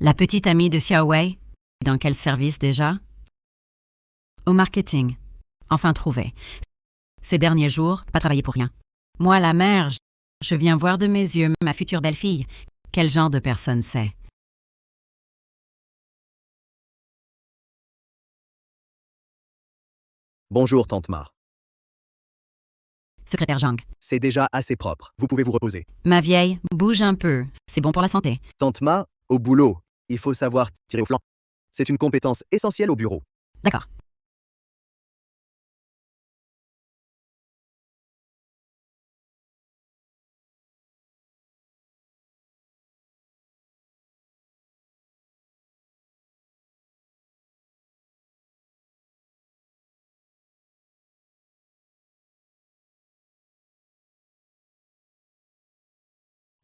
La petite amie de Xiaowei. Dans quel service déjà? Au marketing. Enfin trouvé. Ces derniers jours, pas travaillé pour rien. Moi, la mère, je viens voir de mes yeux ma future belle-fille. Quel genre de personne c'est? Bonjour, Tante Ma. Secrétaire Zhang. C'est déjà assez propre. Vous pouvez vous reposer. Ma vieille, bouge un peu. C'est bon pour la santé. Tante Ma, au boulot, il faut savoir tirer au flanc. C'est une compétence essentielle au bureau. D'accord.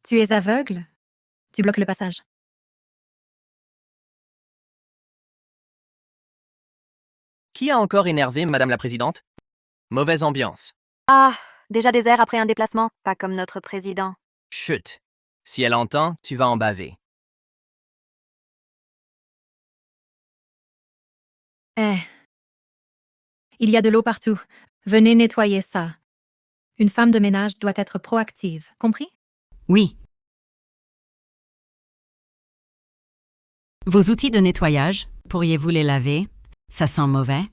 Tu es aveugle? Tu bloques le passage. Qui a encore énervé Madame la Présidente? Mauvaise ambiance. Ah, déjà des airs après un déplacement, pas comme notre président. Chut. Si elle entend, tu vas en baver. Eh. Il y a de l'eau partout. Venez nettoyer ça. Une femme de ménage doit être proactive, compris? Oui. Vos outils de nettoyage, pourriez-vous les laver? Ça sent mauvais.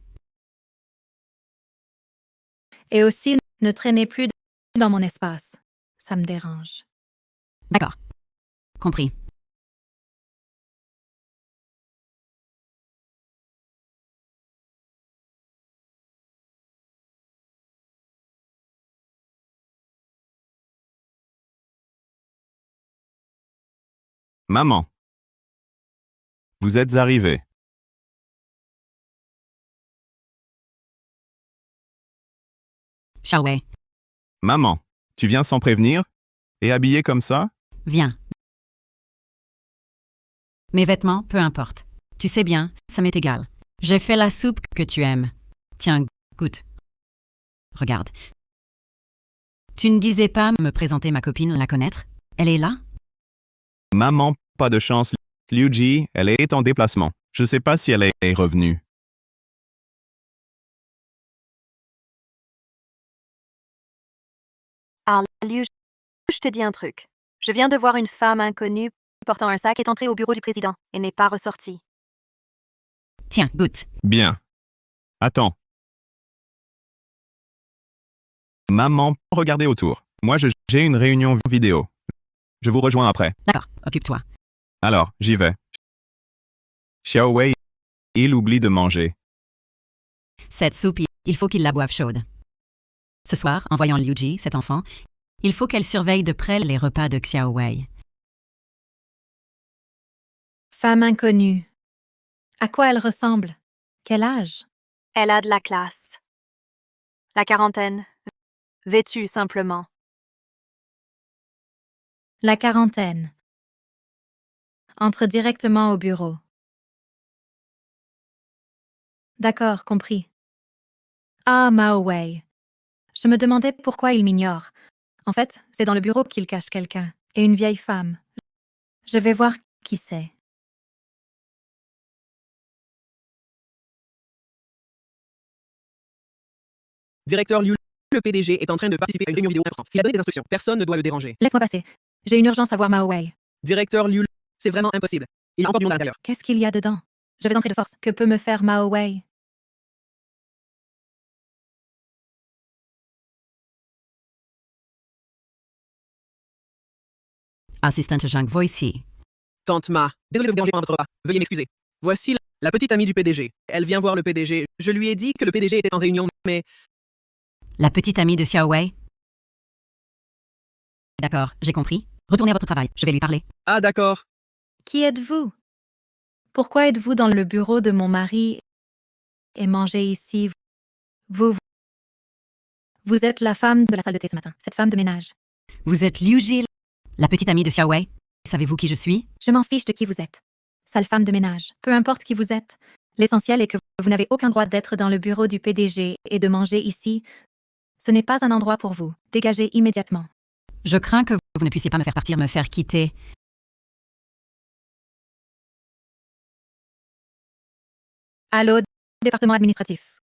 Et aussi, ne traînez plus dans mon espace. Ça me dérange. D'accord. Compris. Maman. Vous êtes arrivée. Xiaowei, Maman, tu viens sans prévenir? Et habillée comme ça? viens. Mes vêtements, peu importe. Tu sais bien, ça m'est égal. J'ai fait la soupe que tu aimes. Tiens, goûte. Regarde. Tu ne disais pas me présenter ma copine, la connaître? Elle est là? Maman, pas de chance. Liu Ji, elle est en déplacement. Je sais pas si elle est revenue. Ah, Liu, je te dis un truc. Je viens de voir une femme inconnue portant un sac est entrée au bureau du président et n'est pas ressortie. Tiens, goûte. Bien. Attends. Maman, regardez autour. Moi, j'ai une réunion vidéo. Je vous rejoins après. D'accord, occupe-toi. Alors, j'y vais. Xiaowei, il oublie de manger. Cette soupe, il faut qu'il la boive chaude. Ce soir, en voyant Liu Ji, cet enfant, il faut qu'elle surveille de près les repas de Xiaowei. Femme inconnue. À quoi elle ressemble? Quel âge? Elle a de la classe. La quarantaine. Vêtue simplement. La quarantaine. Entre directement au bureau. D'accord, compris. Ah, Mao Wei. Je me demandais pourquoi il m'ignore. En fait, c'est dans le bureau qu'il cache quelqu'un. Et une vieille femme. Je vais voir qui c'est. Directeur Liu, le PDG est en train de participer à une réunion vidéo importante. Il a donné des instructions. Personne ne doit le déranger. Laisse-moi passer. J'ai une urgence à voir Mao Wei. Directeur Liu, c'est vraiment impossible. Il y a encore du monde à l'intérieur. Qu'est-ce qu'il y a dedans? Je vais entrer de force. Que peut me faire Mao Wei? Assistante Zhang Voici. Tante Ma, désolé de vous déranger pendant votre repas. Veuillez m'excuser. Voici la petite amie du PDG. Elle vient voir le PDG. Je lui ai dit que le PDG était en réunion, mais La petite amie de Xiaowei. D'accord, j'ai compris. Retournez à votre travail, je vais lui parler. ah d'accord. Qui êtes-vous? Pourquoi êtes-vous dans le bureau de mon mari et mangez ici? Vous êtes la femme de la salle de thé ce matin, cette femme de ménage. Vous êtes Liu Ji, la petite amie de Xiaowei. Savez-vous qui je suis? Je m'en fiche de qui vous êtes. Sale femme de ménage, peu importe qui vous êtes. L'essentiel est que vous n'avez aucun droit d'être dans le bureau du PDG et de manger ici. Ce n'est pas un endroit pour vous. Dégagez immédiatement. Je crains que vous ne puissiez pas me faire partir, me faire quitter. Allô, département administratif.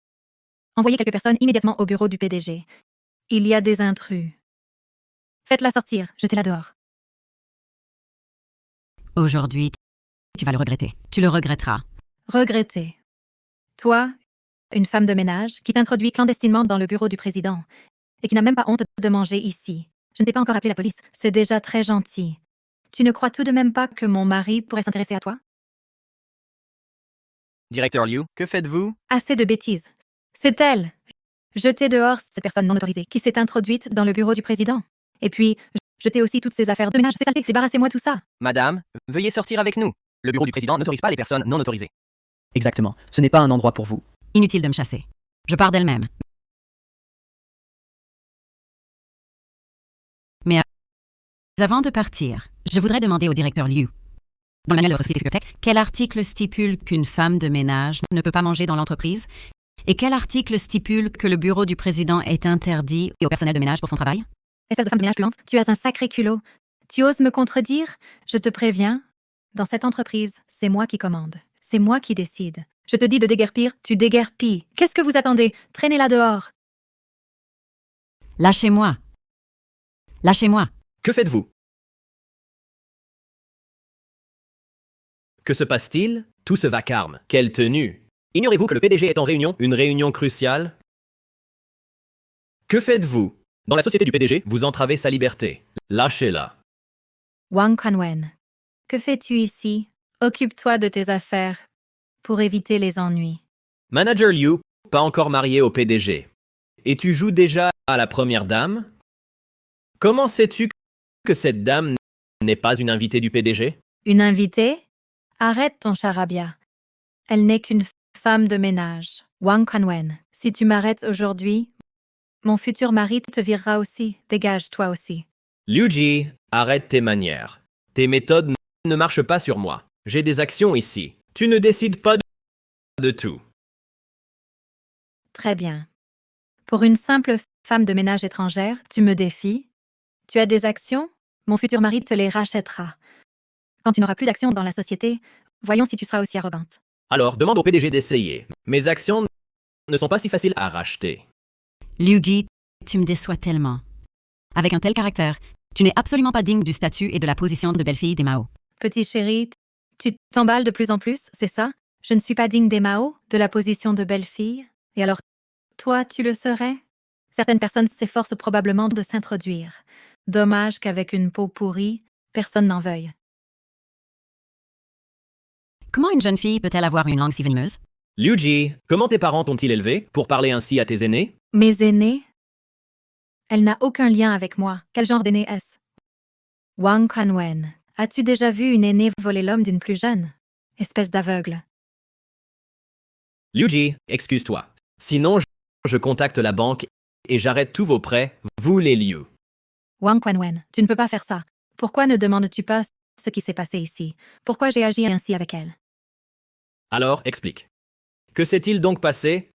Envoyez quelques personnes immédiatement au bureau du PDG. Il y a des intrus. Faites-la sortir, jetez-la dehors. Aujourd'hui, tu vas le regretter. Tu le regretteras. Regrettez. Toi, une femme de ménage qui t'introduit clandestinement dans le bureau du président et qui n'a même pas honte de manger ici. Je ne t'ai pas encore appelé la police. C'est déjà très gentil. Tu ne crois tout de même pas que mon mari pourrait s'intéresser à toi? Directeur Liu, que faites-vous? Assez de bêtises. C'est elle. Jetez dehors cette personne non autorisée qui s'est introduite dans le bureau du président. Et puis, jetez aussi toutes ces affaires de ménage. C'est saleté. Débarrassez-moi tout ça. Madame, veuillez sortir avec nous. Le bureau du président n'autorise pas les personnes non autorisées. Exactement. Ce n'est pas un endroit pour vous. Inutile de me chasser. Je pars d'elle-même. Mais avant de partir, je voudrais demander au directeur Liu. Dans le manuel de votre société bibliothèque, quel article stipule qu'une femme de ménage ne peut pas manger dans l'entreprise? Et quel article stipule que le bureau du président est interdit au personnel de ménage pour son travail? Espèce de femme de ménage puante, tu as un sacré culot. Tu oses me contredire? Je te préviens, dans cette entreprise, c'est moi qui commande. C'est moi qui décide. Je te dis de déguerpir, tu déguerpis. Qu'est-ce que vous attendez? Traînez-la dehors. Lâchez-moi. Lâchez-moi. Que faites-vous? Que se passe-t-il? Tout ce vacarme. Quelle tenue! Ignorez-vous que le PDG est en réunion? Une réunion cruciale? Que faites-vous? Dans la société du PDG, vous entravez sa liberté. Lâchez-la. Wang Quanwen, que fais-tu ici? Occupe-toi de tes affaires pour éviter les ennuis. Manager Liu, pas encore marié au PDG. Et tu joues déjà à la première dame? Comment sais-tu que cette dame n'est pas une invitée du PDG? Une invitée? Arrête ton charabia. Elle n'est qu'une femme de ménage. Wang Quanwen, si tu m'arrêtes aujourd'hui, mon futur mari te virera aussi. Dégage toi aussi. Liu Ji, arrête tes manières. Tes méthodes ne marchent pas sur moi. J'ai des actions ici. Tu ne décides pas de tout. Très bien. Pour une simple femme de ménage étrangère, tu me défies? Tu as des actions? Mon futur mari te les rachètera. Quand tu n'auras plus d'actions dans la société, voyons si tu seras aussi arrogante. Alors, demande au PDG d'essayer. Mes actions ne sont pas si faciles à racheter. Liu Ji, tu me déçois tellement. Avec un tel caractère, tu n'es absolument pas digne du statut et de la position de belle-fille des Mao. Petit chéri, tu t'emballes de plus en plus, c'est ça? Je ne suis pas digne des Mao, de la position de belle-fille? Et alors, toi, tu le serais? Certaines personnes s'efforcent probablement de s'introduire. Dommage qu'avec une peau pourrie, personne n'en veuille. Comment une jeune fille peut-elle avoir une langue si venimeuse? Liu Ji, comment tes parents t'ont-ils élevé pour parler ainsi à tes aînés? Mes aînés? Elle n'a aucun lien avec moi. Quel genre d'aîné est-ce? Wang Quanwen, as-tu déjà vu une aînée voler l'homme d'une plus jeune? Espèce d'aveugle. Liu Ji, excuse-toi. Sinon, je contacte la banque et j'arrête tous vos prêts, vous les Liu. Wang Quanwen, tu ne peux pas faire ça. Pourquoi ne demandes-tu pas ce qui s'est passé ici? Pourquoi j'ai agi ainsi avec elle? Alors, explique. Que s'est-il donc passé?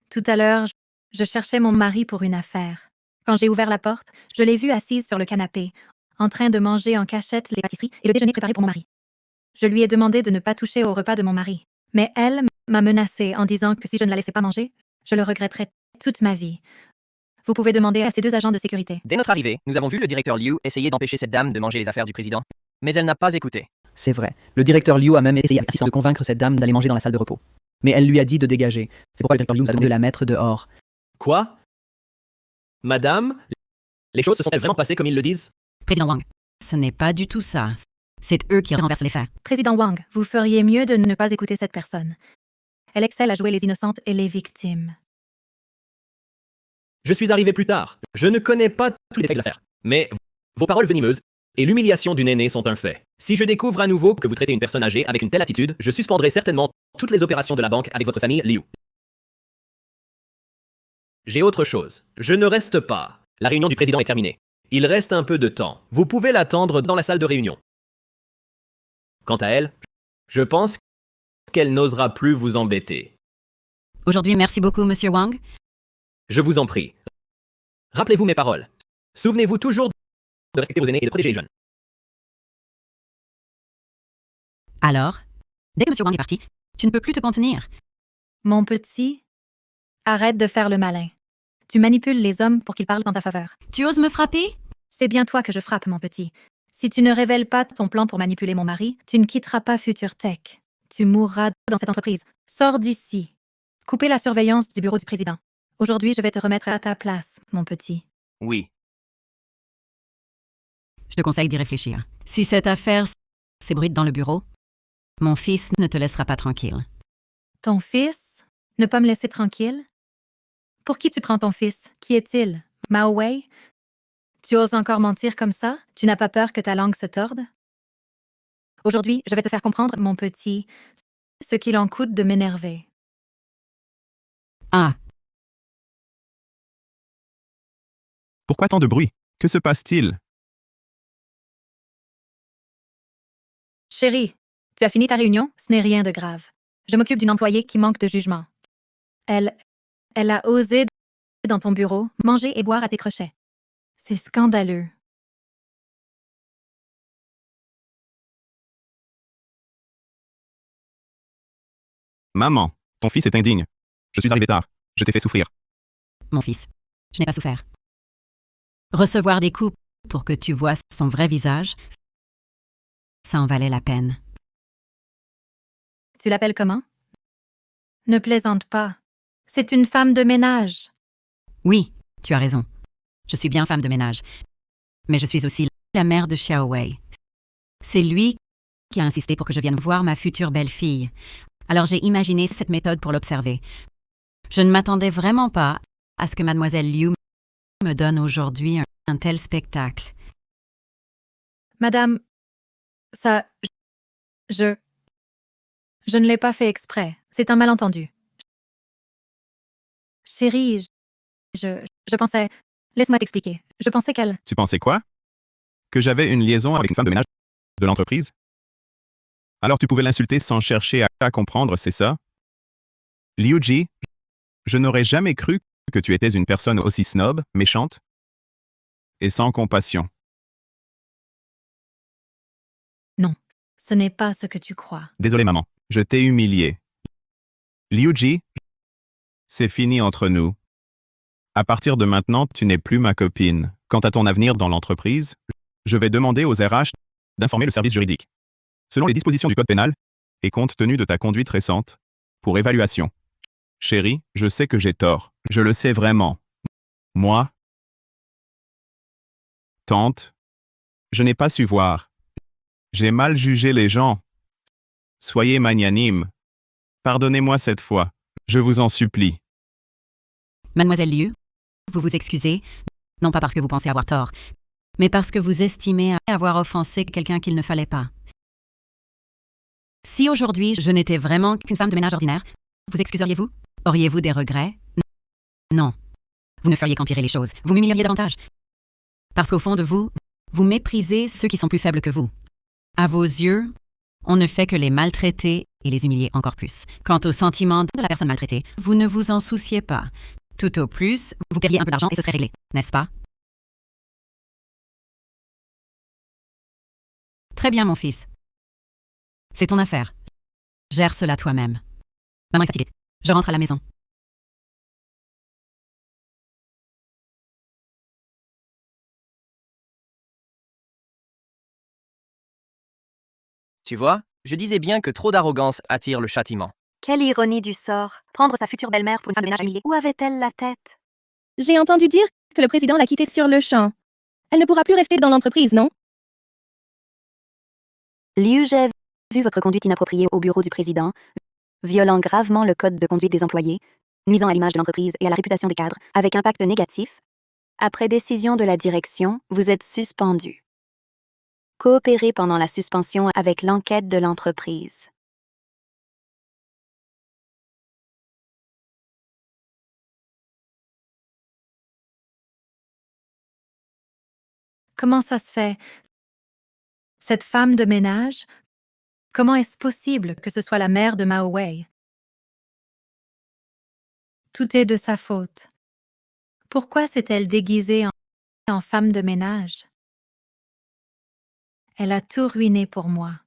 Tout à l'heure, je cherchais mon mari pour une affaire. Quand j'ai ouvert la porte, je l'ai vue assise sur le canapé, en train de manger en cachette les pâtisseries et le déjeuner préparé pour mon mari. Je lui ai demandé de ne pas toucher au repas de mon mari. Mais elle m'a menacée en disant que si je ne la laissais pas manger, je le regretterais toute ma vie. Vous pouvez demander à ces deux agents de sécurité. Dès notre arrivée, nous avons vu le directeur Liu essayer d'empêcher cette dame de manger les affaires du président. Mais elle n'a pas écouté. C'est vrai. Le directeur Liu a même essayé avec insistance de convaincre cette dame d'aller manger dans la salle de repos. Mais elle lui a dit de dégager. C'est pourquoi le directeur Liu nous a demandé de la mettre dehors. Quoi? Madame, les choses se sont-elles vraiment passées comme ils le disent? Président Wang, ce n'est pas du tout ça. C'est eux qui renversent les faits. Président Wang, vous feriez mieux de ne pas écouter cette personne. Elle excelle à jouer les innocentes et les victimes. Je suis arrivé plus tard. Je ne connais pas tous les détails de l'affaire. Mais vos paroles venimeuses et l'humiliation d'une aînée sont un fait. Si je découvre à nouveau que vous traitez une personne âgée avec une telle attitude, je suspendrai certainement toutes les opérations de la banque avec votre famille Liu. J'ai autre chose. Je ne reste pas. La réunion du président est terminée. Il reste un peu de temps. Vous pouvez l'attendre dans la salle de réunion. Quant à elle, je pense qu'elle n'osera plus vous embêter. Aujourd'hui, merci beaucoup, Monsieur Wang. Je vous en prie. Rappelez-vous mes paroles. Souvenez-vous toujours de respecter vos aînés et de protéger les jeunes. Alors, dès que Monsieur Wang est parti, tu ne peux plus te contenir. Mon petit, arrête de faire le malin. Tu manipules les hommes pour qu'ils parlent en ta faveur. Tu oses me frapper? C'est bien toi que je frappe, mon petit. Si tu ne révèles pas ton plan pour manipuler mon mari, tu ne quitteras pas Future Tech. Tu mourras dans cette entreprise. Sors d'ici. Coupez la surveillance du bureau du président. Aujourd'hui, je vais te remettre à ta place, mon petit. Oui. Je te conseille d'y réfléchir. Si cette affaire s'ébruite dans le bureau, mon fils ne te laissera pas tranquille. Ton fils? Ne pas me laisser tranquille? Pour qui tu prends ton fils? Qui est-il? Mao Wei? Tu oses encore mentir comme ça? Tu n'as pas peur que ta langue se torde? Aujourd'hui, je vais te faire comprendre, mon petit, ce qu'il en coûte de m'énerver. Ah, Pourquoi tant de bruit? Que se passe-t-il? Chérie, tu as fini ta réunion? Ce n'est rien de grave. Je m'occupe d'une employée qui manque de jugement. Elle a osé dans ton bureau manger et boire à tes crochets. C'est scandaleux. Maman, ton fils est indigne. Je suis arrivé tard. Je t'ai fait souffrir. mon fils, je n'ai pas souffert. Recevoir des coups pour que tu vois son vrai visage, ça en valait la peine. Tu l'appelles comment? Ne plaisante pas. C'est une femme de ménage. Oui, tu as raison. Je suis bien femme de ménage. Mais je suis aussi la mère de Xiao Wei. C'est lui qui a insisté pour que je vienne voir ma future belle-fille. Alors j'ai imaginé cette méthode pour l'observer. Je ne m'attendais vraiment pas à ce que mademoiselle Liu me donne aujourd'hui un tel spectacle. Madame, ça... Je ne l'ai pas fait exprès. C'est un malentendu. Chérie, je pensais... Laisse-moi t'expliquer. Je pensais qu'elle... Tu pensais quoi? Que j'avais une liaison avec une femme de ménage de l'entreprise? Alors tu pouvais l'insulter sans chercher à comprendre, c'est ça? Liu Ji, je n'aurais jamais cru que tu étais une personne aussi snob, méchante et sans compassion. Non, ce n'est pas ce que tu crois. Désolé maman, je t'ai humilié. Liu Ji, c'est fini entre nous. À partir de maintenant, tu n'es plus ma copine. Quant à ton avenir dans l'entreprise, je vais demander aux RH d'informer le service juridique. Selon les dispositions du code pénal, et compte tenu de ta conduite récente, pour évaluation. Chérie, je sais que j'ai tort. Je le sais vraiment. Moi, tante, je n'ai pas su voir. J'ai mal jugé les gens. Soyez magnanime. Pardonnez-moi cette fois. Je vous en supplie. Mademoiselle Liu, vous vous excusez, non pas parce que vous pensez avoir tort, mais parce que vous estimez avoir offensé quelqu'un qu'il ne fallait pas. Si aujourd'hui je n'étais vraiment qu'une femme de ménage ordinaire, vous excuseriez-vous? Auriez-vous des regrets? Non. Vous ne feriez qu'empirer les choses. Vous m'humilieriez davantage. Parce qu'au fond de vous, vous méprisez ceux qui sont plus faibles que vous. À vos yeux, on ne fait que les maltraiter et les humilier encore plus. Quant aux sentiments de la personne maltraitée, vous ne vous en souciez pas. Tout au plus, vous paieriez un peu d'argent et ce serait réglé, n'est-ce pas? Très bien, mon fils. C'est ton affaire. Gère cela toi-même. Maman est fatiguée. Je rentre à la maison. Tu vois, je disais bien que trop d'arrogance attire le châtiment. Quelle ironie du sort. Prendre sa future belle-mère pour une femme de ménage humiliée. Où avait-elle la tête? J'ai entendu dire que le président l'a quittée sur le champ. Elle ne pourra plus rester dans l'entreprise, non? Liu, j'ai vu votre conduite inappropriée au bureau du président, violant gravement le code de conduite des employés, nuisant à l'image de l'entreprise et à la réputation des cadres, avec impact négatif. Après décision de la direction, vous êtes suspendu. Coopérez pendant la suspension avec l'enquête de l'entreprise. Comment ça se fait? Cette femme de ménage? Comment est-ce possible que ce soit la mère de Mao Wei? Tout est de sa faute. Pourquoi s'est-elle déguisée en femme de ménage? Elle a tout ruiné pour moi.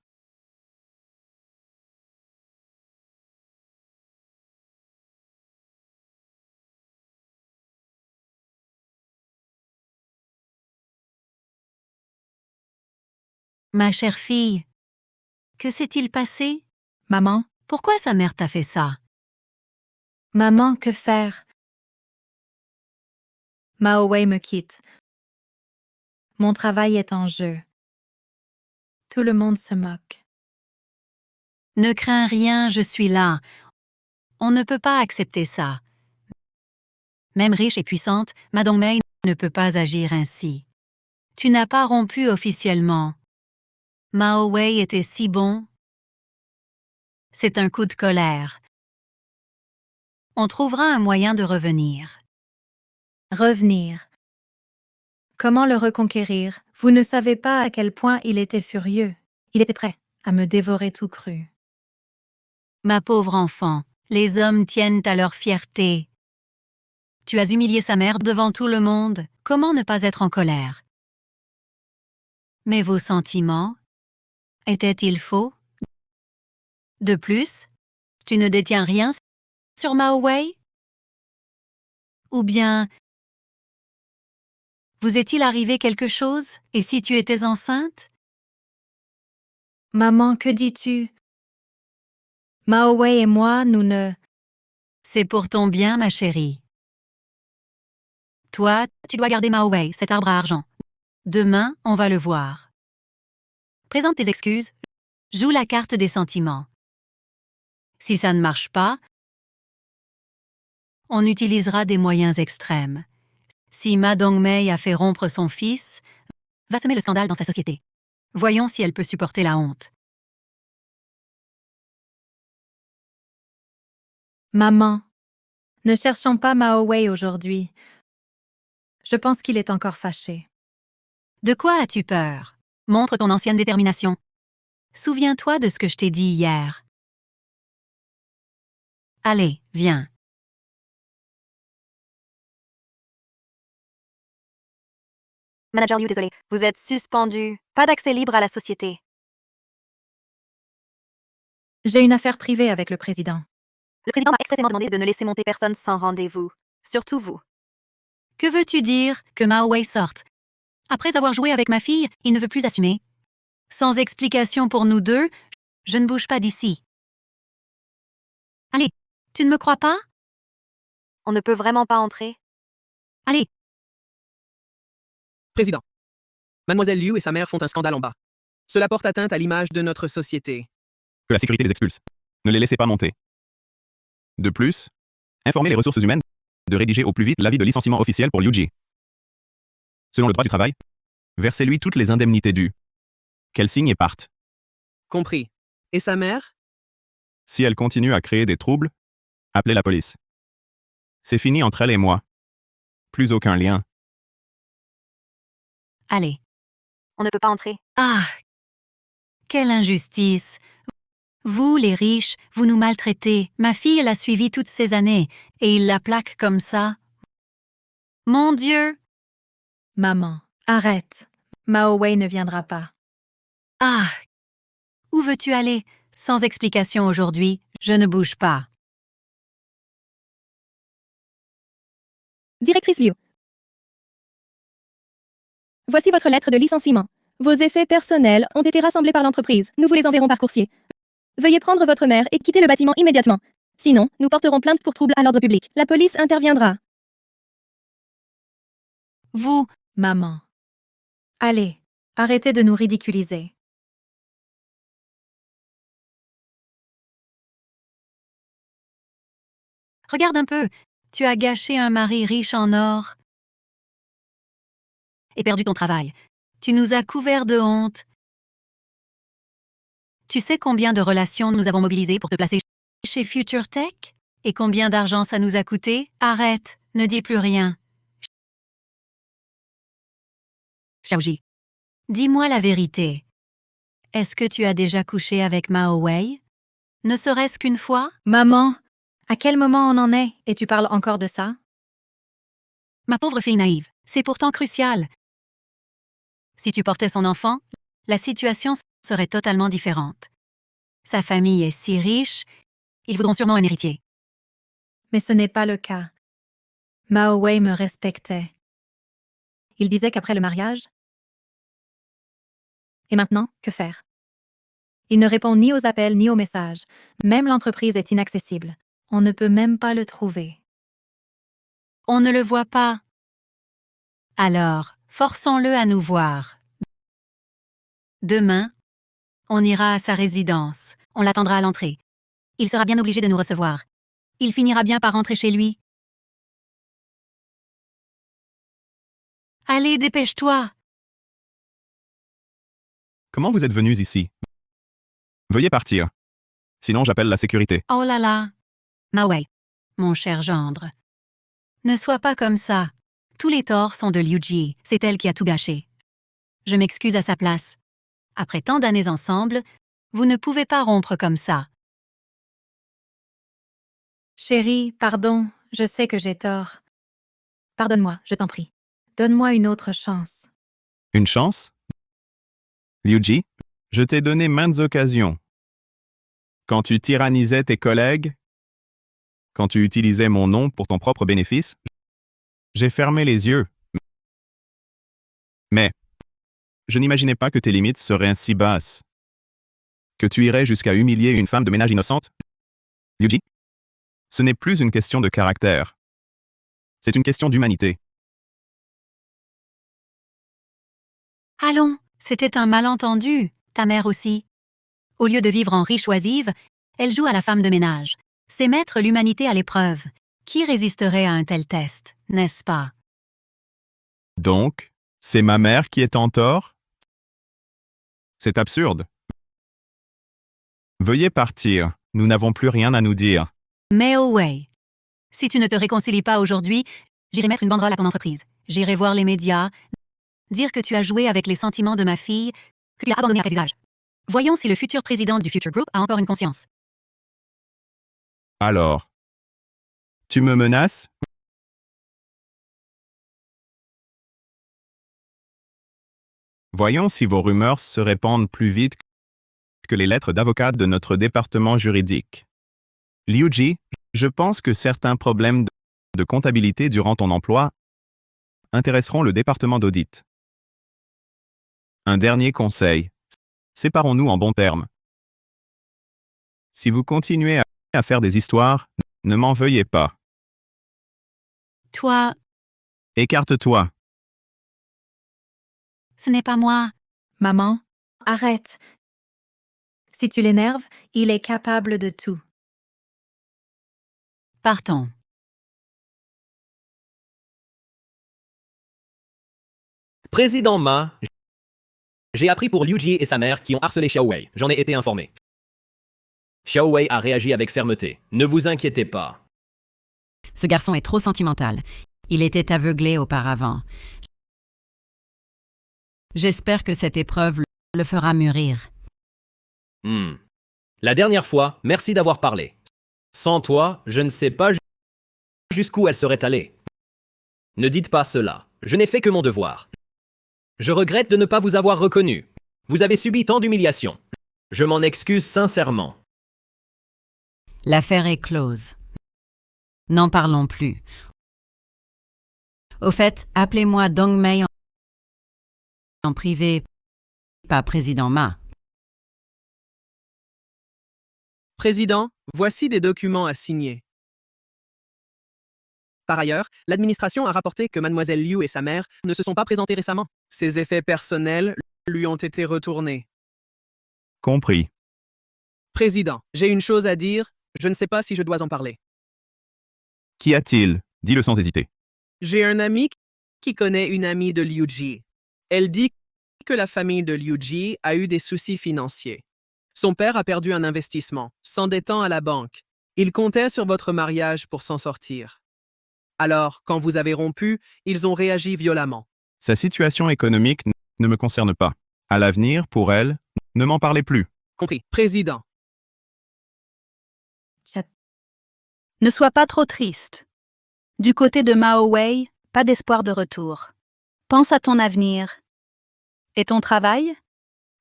Ma chère fille, que s'est-il passé? Maman, Pourquoi sa mère t'a fait ça? maman, que faire? Mao Wei me quitte. Mon travail est en jeu. Tout le monde se moque. Ne crains rien, je suis là. On ne peut pas accepter ça. Même riche et puissante, Ma Dongmei ne peut pas agir ainsi. Tu n'as pas rompu officiellement. Mao Wei était si bon. C'est un coup de colère. On trouvera un moyen de revenir. Revenir. Comment le reconquérir? Vous ne savez pas à quel point il était furieux. Il était prêt à me dévorer tout cru. Ma pauvre enfant, les hommes tiennent à leur fierté. Tu as humilié sa mère devant tout le monde. Comment ne pas être en colère? Mais vos sentiments, étaient-ils faux? De plus, tu ne détiens rien sur Mao Wei? Ou bien, vous est-il arrivé quelque chose? Et si tu étais enceinte? Maman, que dis-tu? Mao Wei et moi, nous ne... C'est pour ton bien, ma chérie. Toi, tu dois garder Mao Wei, cet arbre à argent. Demain, on va le voir. Présente tes excuses. Joue la carte des sentiments. Si ça ne marche pas, on utilisera des moyens extrêmes. Si Ma Dongmei a fait rompre son fils, va semer le scandale dans sa société. Voyons si elle peut supporter la honte. Maman, ne cherchons pas Mao Wei aujourd'hui. Je pense qu'il est encore fâché. De quoi as-tu peur? Montre ton ancienne détermination. Souviens-toi de ce que je t'ai dit hier. Allez, viens. Manager Liu, désolé, vous êtes suspendu. Pas d'accès libre à la société. J'ai une affaire privée avec le président. Le président m'a expressément demandé de ne laisser monter personne sans rendez-vous. Surtout vous. Que veux-tu dire que Mao Wei sorte? Après avoir joué avec ma fille, il ne veut plus assumer. Sans explication pour nous deux, je ne bouge pas d'ici. Allez, tu ne me crois pas? On ne peut vraiment pas entrer. Allez, Président. Mademoiselle Liu et sa mère font un scandale en bas. Cela porte atteinte à l'image de notre société. Que la sécurité les expulse. Ne les laissez pas monter. De plus, informez les ressources humaines de rédiger au plus vite l'avis de licenciement officiel pour Liu Ji. Selon le droit du travail, versez-lui toutes les indemnités dues. Qu'elle signe et parte. Compris. Et sa mère? Si elle continue à créer des troubles, appelez la police. C'est fini entre elle et moi. Plus aucun lien. allez. On ne peut pas entrer. Ah! Quelle injustice! Vous, les riches, vous nous maltraitez. Ma fille l'a suivi toutes ces années, et il la plaque comme ça. Mon Dieu! Maman, arrête. Mao Wei ne viendra pas. Ah! Où veux-tu aller? Sans explication aujourd'hui, je ne bouge pas. Directrice Liu. Voici votre lettre de licenciement. Vos effets personnels ont été rassemblés par l'entreprise. Nous vous les enverrons par coursier. Veuillez prendre votre mère et quitter le bâtiment immédiatement. Sinon, nous porterons plainte pour trouble à l'ordre public. La police interviendra. Vous, Maman. Allez, arrêtez de nous ridiculiser. regarde un peu. Tu as gâché un mari riche en or et perdu ton travail. Tu nous as couverts de honte. Tu sais combien de relations nous avons mobilisées pour te placer chez Future Tech? Et combien d'argent ça nous a coûté? Arrête, ne dis plus rien. Xiaoji, dis-moi la vérité. Est-ce que tu as déjà couché avec Mao Wei? Ne serait-ce qu'une fois? Maman, à quel moment on en est et tu parles encore de ça? Ma pauvre fille naïve, c'est pourtant crucial. Si tu portais son enfant, la situation serait totalement différente. Sa famille est si riche, ils voudront sûrement un héritier. Mais ce n'est pas le cas. Mao Wei me respectait. Il disait qu'après le mariage, Et maintenant, que faire? Il ne répond ni aux appels ni aux messages. Même l'entreprise est inaccessible. On ne peut même pas le trouver. On ne le voit pas. Alors, forçons-le à nous voir. Demain, on ira à sa résidence. On l'attendra à l'entrée. Il sera bien obligé de nous recevoir. Il finira bien par rentrer chez lui. Allez, dépêche-toi. Comment vous êtes venus ici? Veuillez partir. Sinon, j'appelle la sécurité. Oh là là. Mawei, mon cher gendre. Ne sois pas comme ça. Tous les torts sont de Liu Ji. C'est elle qui a tout gâché. Je m'excuse à sa place. Après tant d'années ensemble, vous ne pouvez pas rompre comme ça. Chérie, pardon, je sais que j'ai tort. Pardonne-moi, je t'en prie. Donne-moi une autre chance. Une chance? Liu Ji, je t'ai donné maintes occasions. Quand tu tyrannisais tes collègues, quand tu utilisais mon nom pour ton propre bénéfice, j'ai fermé les yeux. Mais je n'imaginais pas que tes limites seraient ainsi basses. Que tu irais jusqu'à humilier une femme de ménage innocente? Liu Ji, ce n'est plus une question de caractère. C'est une question d'humanité. Allons, c'était un malentendu. Ta mère aussi. Au lieu de vivre en riche oisive, elle joue à la femme de ménage. C'est mettre l'humanité à l'épreuve. Qui résisterait à un tel test, n'est-ce pas? Donc, c'est ma mère qui est en tort? C'est absurde. Veuillez partir, nous n'avons plus rien à nous dire. Mao Wei, si tu ne te réconcilies pas aujourd'hui, j'irai mettre une banderole à ton entreprise. J'irai voir les médias, dire que tu as joué avec les sentiments de ma fille, que tu as abandonné à tes usages. Voyons si le futur président du Future Group a encore une conscience. Alors, tu me menaces? Voyons si vos rumeurs se répandent plus vite que les lettres d'avocat de notre département juridique. Liu Ji, je pense que certains problèmes de comptabilité durant ton emploi intéresseront le département d'audit. Un dernier conseil. Séparons-nous en bons termes. Si vous continuez à faire des histoires, ne m'en veuillez pas. Toi, Écarte-toi. ce n'est pas moi. Maman, arrête. Si tu l'énerves, il est capable de tout. Partons. Président Ma, j'ai appris pour Liu Ji et sa mère qui ont harcelé Xiao Wei. J'en ai été informé. Xiao Wei a réagi avec fermeté. Ne vous inquiétez pas. Ce garçon est trop sentimental. Il était aveuglé auparavant. J'espère que cette épreuve le fera mûrir. La dernière fois, merci d'avoir parlé. Sans toi, je ne sais pas jusqu'où elle serait allée. Ne dites pas cela. Je n'ai fait que mon devoir. Je regrette de ne pas vous avoir reconnu. Vous avez subi tant d'humiliations. Je m'en excuse sincèrement. L'affaire est close. N'en parlons plus. Au fait, appelez-moi Dong Mei en privé, pas président Ma. Président, voici des documents à signer. Par ailleurs, l'administration a rapporté que mademoiselle Liu et sa mère ne se sont pas présentés récemment. Ses effets personnels lui ont été retournés. Compris. Président, j'ai une chose à dire, je ne sais pas si je dois en parler. Qu'y a-t-il? Dis-le sans hésiter. J'ai un ami qui connaît une amie de Liu Ji. Elle dit que la famille de Liu Ji a eu des soucis financiers. Son père a perdu un investissement, s'endettant à la banque. Il comptait sur votre mariage pour s'en sortir. Alors, quand vous avez rompu, ils ont réagi violemment. Sa situation économique ne me concerne pas. À l'avenir, pour elle, ne m'en parlez plus. Compris. Président, Ne sois pas trop triste. Du côté de Mao Wei, pas d'espoir de retour. Pense à ton avenir. Et ton travail?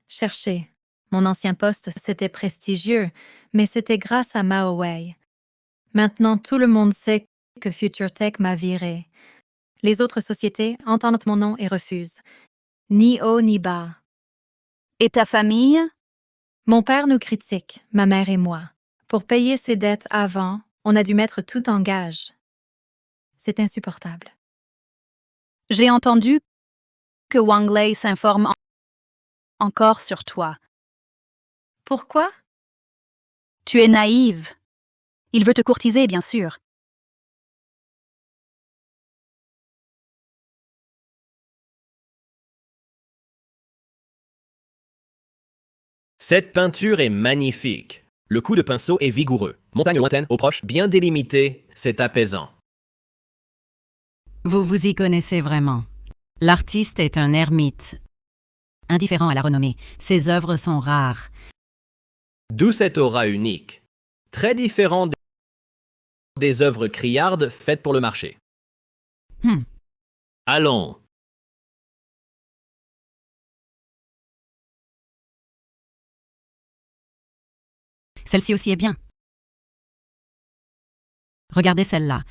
Cherchez. Mon ancien poste, c'était prestigieux, mais c'était grâce à Mao Wei. Maintenant, tout le monde sait que Future Tech m'a viré. Les autres sociétés entendent mon nom et refusent. Ni haut ni bas. Et ta famille? Mon père nous critique, ma mère et moi. Pour payer ses dettes avant, on a dû mettre tout en gage. C'est insupportable. J'ai entendu que Wang Lei s'informe encore sur toi. Pourquoi? Tu es naïve. Il veut te courtiser, bien sûr. Cette peinture est magnifique. Le coup de pinceau est vigoureux. Montagne lointaine, au proche, bien délimitée, c'est apaisant. Vous vous y connaissez vraiment. L'artiste est un ermite, indifférent à la renommée. Ses œuvres sont rares. D'où cette aura unique. Très différent des œuvres criardes faites pour le marché. Allons. Celle-ci aussi est bien. Regardez celle-là.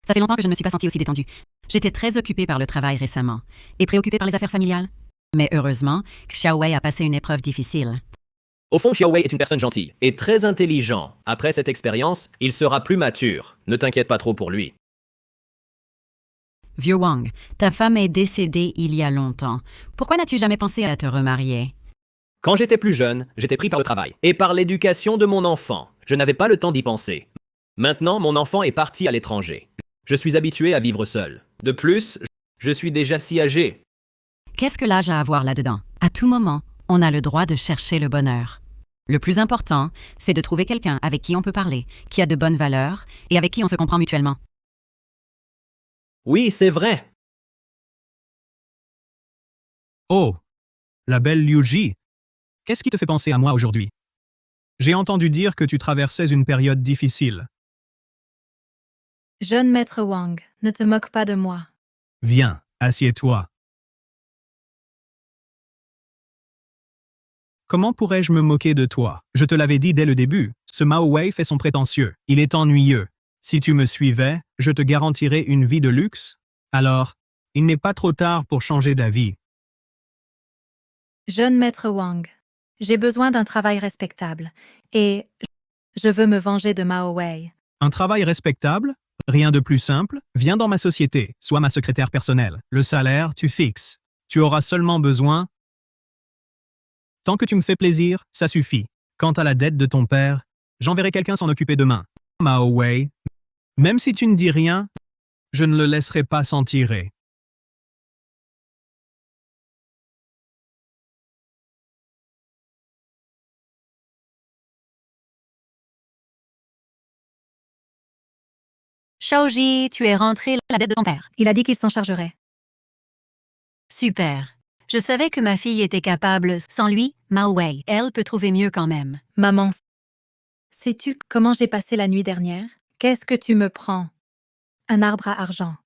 Ça fait longtemps que je ne me suis pas sentie aussi détendue. J'étais très occupée par le travail récemment et préoccupée par les affaires familiales. Mais heureusement, Xiaowei a passé une épreuve difficile. Au fond, Xiaowei est une personne gentille et très intelligent. Après cette expérience, il sera plus mature. Ne t'inquiète pas trop pour lui. Vieux Wang, ta femme est décédée il y a longtemps. Pourquoi n'as-tu jamais pensé à te remarier? Quand j'étais plus jeune, j'étais pris par le travail et par l'éducation de mon enfant. Je n'avais pas le temps d'y penser. Maintenant, mon enfant est parti à l'étranger. Je suis habitué à vivre seul. De plus, je suis déjà si âgé. Qu'est-ce que l'âge a à voir là-dedans? À tout moment, on a le droit de chercher le bonheur. Le plus important, c'est de trouver quelqu'un avec qui on peut parler, qui a de bonnes valeurs et avec qui on se comprend mutuellement. Oui, c'est vrai. Oh, la belle Liu Ji. Qu'est-ce qui te fait penser à moi aujourd'hui? J'ai entendu dire que tu traversais une période difficile. Jeune maître Wang, ne te moque pas de moi. Viens, assieds-toi. Comment pourrais-je me moquer de toi? Je te l'avais dit dès le début, ce Mao Wei fait son prétentieux. Il est ennuyeux. Si tu me suivais, je te garantirais une vie de luxe. Alors, il n'est pas trop tard pour changer d'avis. Jeune maître Wang, j'ai besoin d'un travail respectable et je veux me venger de Mao Wei. Un travail respectable? Rien de plus simple? Viens dans ma société, sois ma secrétaire personnelle. Le salaire, tu fixes. Tu auras seulement besoin... Tant que tu me fais plaisir, ça suffit. Quant à la dette de ton père, j'enverrai quelqu'un s'en occuper demain. Mao Wei, même si tu ne dis rien, je ne le laisserai pas s'en tirer. Shaoji, tu es rentré la dette de ton père. Il a dit qu'il s'en chargerait. Super. Je savais que ma fille était capable. Sans lui, Mao Wei, elle peut trouver mieux quand même. Maman, sais-tu comment j'ai passé la nuit dernière? Qu'est-ce que tu me prends? Un arbre à argent.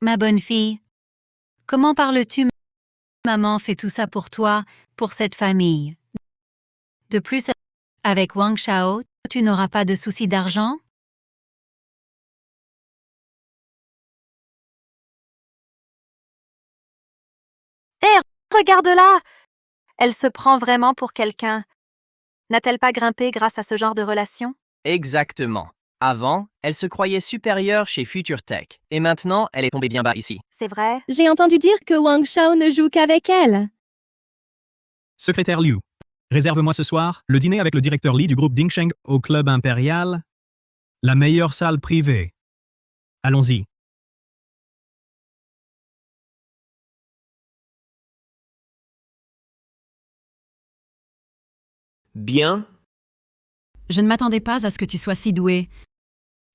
Ma bonne fille, comment parles-tu? Maman fait tout ça pour toi, pour cette famille. De plus, avec Wang Shao, tu n'auras pas de soucis d'argent? Hé, regarde-la! Elle se prend vraiment pour quelqu'un. N'a-t-elle pas grimpé grâce à ce genre de relation? Exactement. Avant, elle se croyait supérieure chez Future Tech. Et maintenant, elle est tombée bien bas ici. C'est vrai? J'ai entendu dire que Wang Shao ne joue qu'avec elle. Secrétaire Liu, réserve-moi ce soir le dîner avec le directeur Li du groupe Dingsheng au Club Impérial. La meilleure salle privée. Allons-y. Bien. Je ne m'attendais pas à ce que tu sois si doué.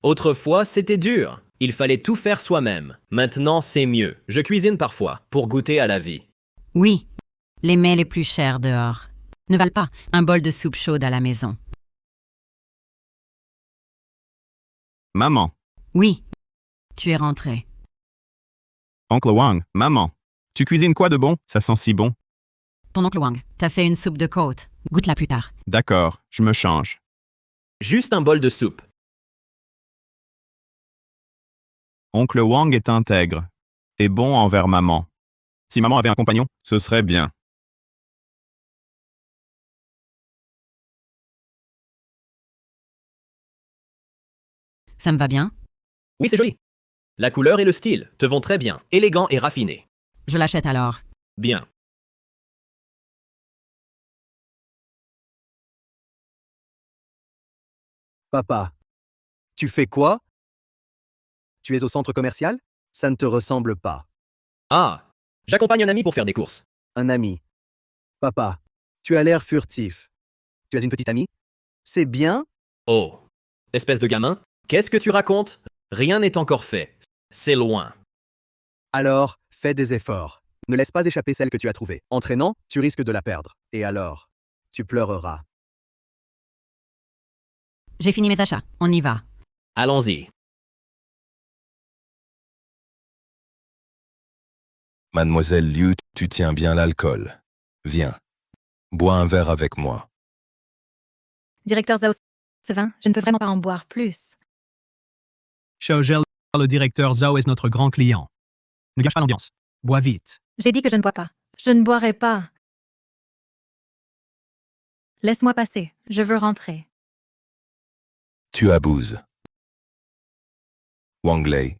Autrefois, c'était dur. Il fallait tout faire soi-même. Maintenant, c'est mieux. Je cuisine parfois, pour goûter à la vie. Oui, les mets les plus chers dehors ne valent pas un bol de soupe chaude à la maison. Maman. Oui, tu es rentré. Oncle Wang, maman. Tu cuisines quoi de bon? Ça sent si bon. Ton oncle Wang t'a fait une soupe de côte. Goûte-la plus tard. D'accord, je me change. Juste un bol de soupe. Oncle Wang est intègre et bon envers maman. Si maman avait un compagnon, ce serait bien. Ça me va bien. Oui, c'est joli. La couleur et le style te vont très bien, élégant et raffiné. Je l'achète alors. Bien. Papa, tu fais quoi? Tu es au centre commercial? Ça ne te ressemble pas. Ah, j'accompagne un ami pour faire des courses. Un ami. Papa, tu as l'air furtif. Tu as une petite amie? C'est bien? Oh, espèce de gamin, qu'est-ce que tu racontes? Rien n'est encore fait. C'est loin. Alors, fais des efforts. Ne laisse pas échapper celle que tu as trouvée. En traînant, tu risques de la perdre. Et alors, tu pleureras. J'ai fini mes achats. On y va. Allons-y. Mademoiselle Liu, tu tiens bien l'alcool. Viens. Bois un verre avec moi. Directeur Zhao, ce vin, je ne peux vraiment pas en boire plus. Xiaojia, le directeur Zhao est notre grand client. Ne gâche pas l'ambiance. Bois vite. J'ai dit que je ne bois pas. Je ne boirai pas. Laisse-moi passer. Je veux rentrer. Tu abuses. Wang Lei,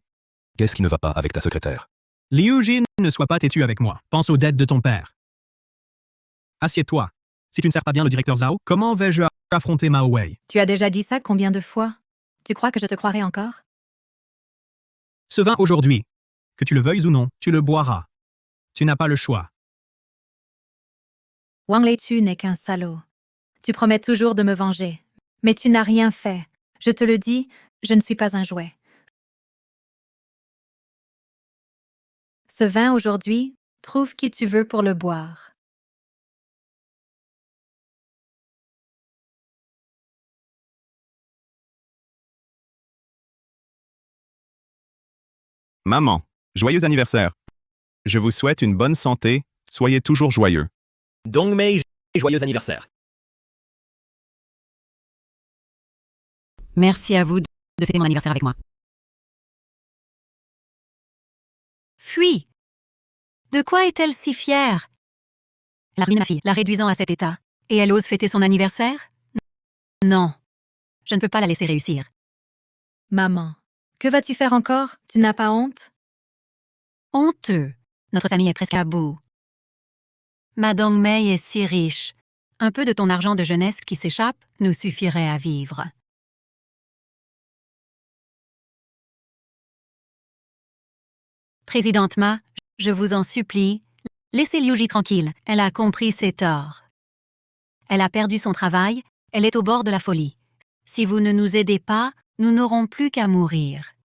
qu'est-ce qui ne va pas avec ta secrétaire? Liu Jin, ne sois pas têtu avec moi. Pense aux dettes de ton père. Assieds-toi. Si tu ne sers pas bien le directeur Zhao, comment vais-je affronter Mao Wei? Tu as déjà dit ça combien de fois? Tu crois que je te croirai encore? Ce vin aujourd'hui, que tu le veuilles ou non, tu le boiras. Tu n'as pas le choix. Wang Lei, tu n'es qu'un salaud. Tu promets toujours de me venger. Mais tu n'as rien fait. Je te le dis, je ne suis pas un jouet. Ce vin aujourd'hui, trouve qui tu veux pour le boire. Maman, joyeux anniversaire. Je vous souhaite une bonne santé, soyez toujours joyeux. Dongmei, joyeux anniversaire. Merci à vous de fêter mon anniversaire avec moi. Fuis! De quoi est-elle si fière? Elle a ruiné ma fille, la réduisant à cet état. Et elle ose fêter son anniversaire? Non. Je ne peux pas la laisser réussir. Maman, que vas-tu faire encore? Tu n'as pas honte? Honteux. Notre famille est presque à bout. Ma Dongmei est si riche. Un peu de ton argent de jeunesse qui s'échappe nous suffirait à vivre. Présidente Ma, je vous en supplie, laissez Liu Ji tranquille, elle a compris ses torts. Elle a perdu son travail, elle est au bord de la folie. Si vous ne nous aidez pas, nous n'aurons plus qu'à mourir.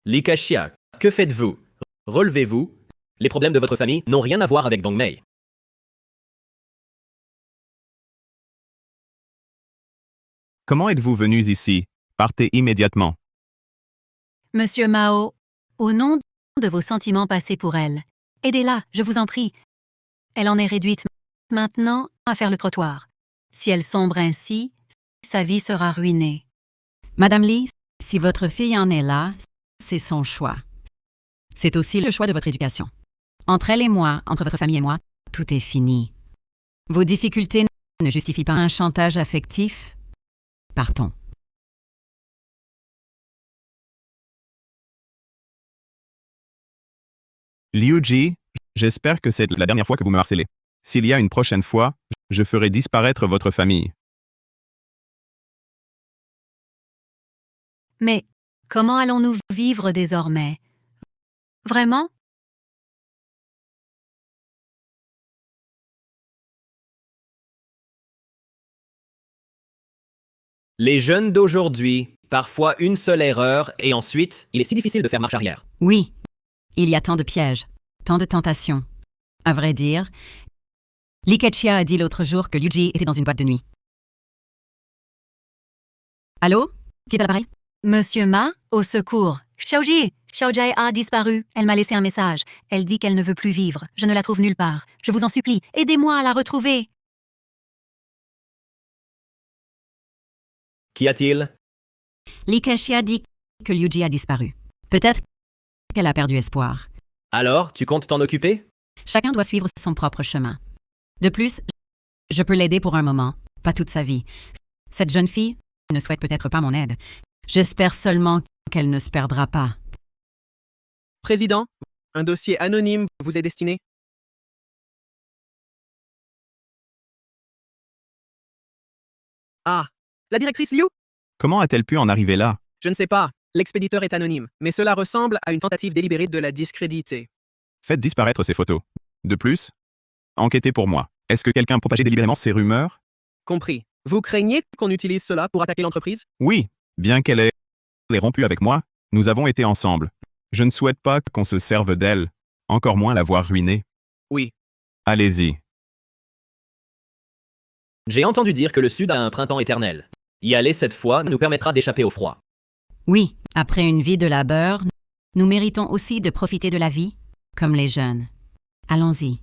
Li Kexia, que faites-vous? Relevez-vous. Les problèmes de votre famille n'ont rien à voir avec Dongmei. Comment êtes-vous venus ici? Partez immédiatement. Monsieur Mao, au nom de vos sentiments passés pour elle, aidez-la, je vous en prie. Elle en est réduite maintenant à faire le trottoir. Si elle sombre ainsi, sa vie sera ruinée. Madame Li, si votre fille en est là, c'est son choix. C'est aussi le choix de votre éducation. Entre elle et moi, entre votre famille et moi, tout est fini. Vos difficultés ne justifient pas un chantage affectif. Partons. Liu Ji, j'espère que c'est la dernière fois que vous me harcelez. S'il y a une prochaine fois, je ferai disparaître votre famille. Mais comment allons-nous vivre désormais? Vraiment? Les jeunes d'aujourd'hui, parfois une seule erreur et ensuite, il est si difficile de faire marche arrière. Oui. Il y a tant de pièges, tant de tentations. À vrai dire, Li Kexia a dit l'autre jour que Liu Ji était dans une boîte de nuit. Allô? Qui est à l'appareil? Monsieur Ma, au secours. Xiaoji a disparu. Elle m'a laissé un message. Elle dit qu'elle ne veut plus vivre. Je ne la trouve nulle part. Je vous en supplie, aidez-moi à la retrouver. Qu'y a-t-il? Li Kexia dit que Liu Ji a disparu. Peut-être qu'elle a perdu espoir. Alors, tu comptes t'en occuper? Chacun doit suivre son propre chemin. De plus, je peux l'aider pour un moment, pas toute sa vie. Cette jeune fille ne souhaite peut-être pas mon aide. J'espère seulement qu'elle ne se perdra pas. Président, un dossier anonyme vous est destiné. Ah, la directrice Liu? Comment a-t-elle pu en arriver là? Je ne sais pas. L'expéditeur est anonyme, mais cela ressemble à une tentative délibérée de la discréditer. Faites disparaître ces photos. De plus, enquêtez pour moi. Est-ce que quelqu'un propageait délibérément ces rumeurs? Compris. Vous craignez qu'on utilise cela pour attaquer l'entreprise? Oui, bien qu'elle ait rompu avec moi, nous avons été ensemble. Je ne souhaite pas qu'on se serve d'elle, encore moins la voir ruinée. Oui. Allez-y. J'ai entendu dire que le Sud a un printemps éternel. Y aller cette fois nous permettra d'échapper au froid. Oui, après une vie de labeur, nous méritons aussi de profiter de la vie, comme les jeunes. Allons-y.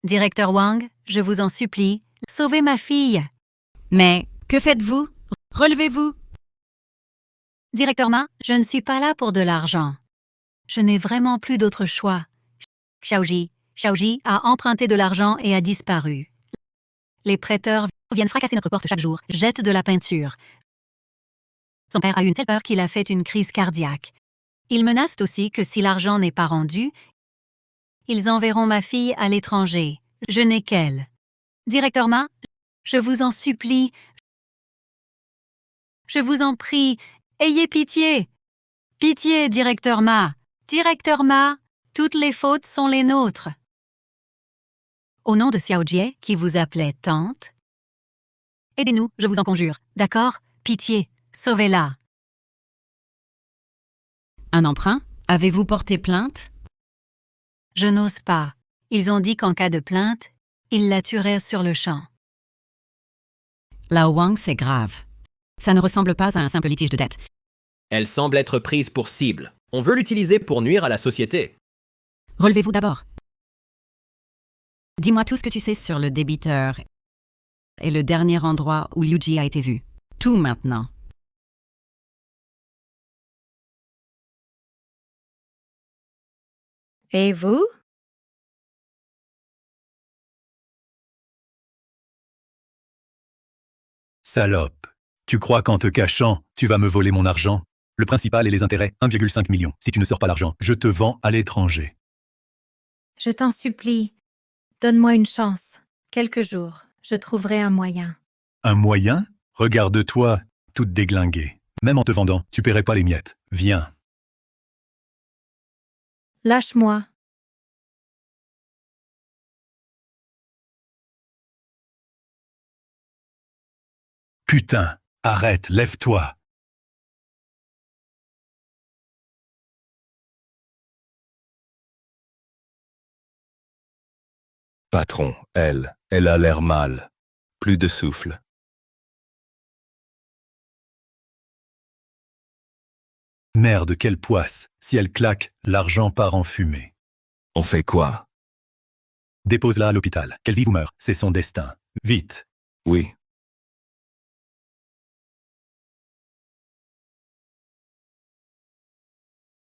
Directeur Wang, je vous en supplie, sauvez ma fille. Mais que faites-vous? Relevez-vous! Directeur Ma, je ne suis pas là pour de l'argent. Je n'ai vraiment plus d'autre choix. Xiaoji a emprunté de l'argent et a disparu. Les prêteurs viennent fracasser notre porte chaque jour, jettent de la peinture. Son père a eu une telle peur qu'il a fait une crise cardiaque. Ils menacent aussi que si l'argent n'est pas rendu, ils enverront ma fille à l'étranger. Je n'ai qu'elle. Directeur Ma, je vous en supplie. Je vous en prie, ayez pitié. Pitié, directeur Ma. Directeur Ma, toutes les fautes sont les nôtres. Au nom de Xiao Jie, qui vous appelait tante, aidez-nous, je vous en conjure. D'accord? Pitié, sauvez-la. Un emprunt? Avez-vous porté plainte? Je n'ose pas. Ils ont dit qu'en cas de plainte, ils la tueraient sur le champ. Lao Wang, c'est grave. Ça ne ressemble pas à un simple litige de dette. Elle semble être prise pour cible. On veut l'utiliser pour nuire à la société. Relevez-vous d'abord. Dis-moi tout ce que tu sais sur le débiteur et le dernier endroit où Liu Ji a été vu. Tout maintenant. Et vous? Salope. Tu crois qu'en te cachant, tu vas me voler mon argent? Le principal et les intérêts, 1,5 million. Si tu ne sors pas l'argent, je te vends à l'étranger. Je t'en supplie. Donne-moi une chance. Quelques jours. Je trouverai un moyen. Un moyen? Regarde-toi, toute déglinguée. Même en te vendant, tu paierais pas les miettes. Viens. Lâche-moi. Putain, arrête, lève-toi. Patron, elle a l'air mal. Plus de souffle. Merde, quelle poisse. Si elle claque, l'argent part en fumée. On fait quoi? Dépose-la à l'hôpital. Qu'elle vive ou meure, c'est son destin. Vite. Oui.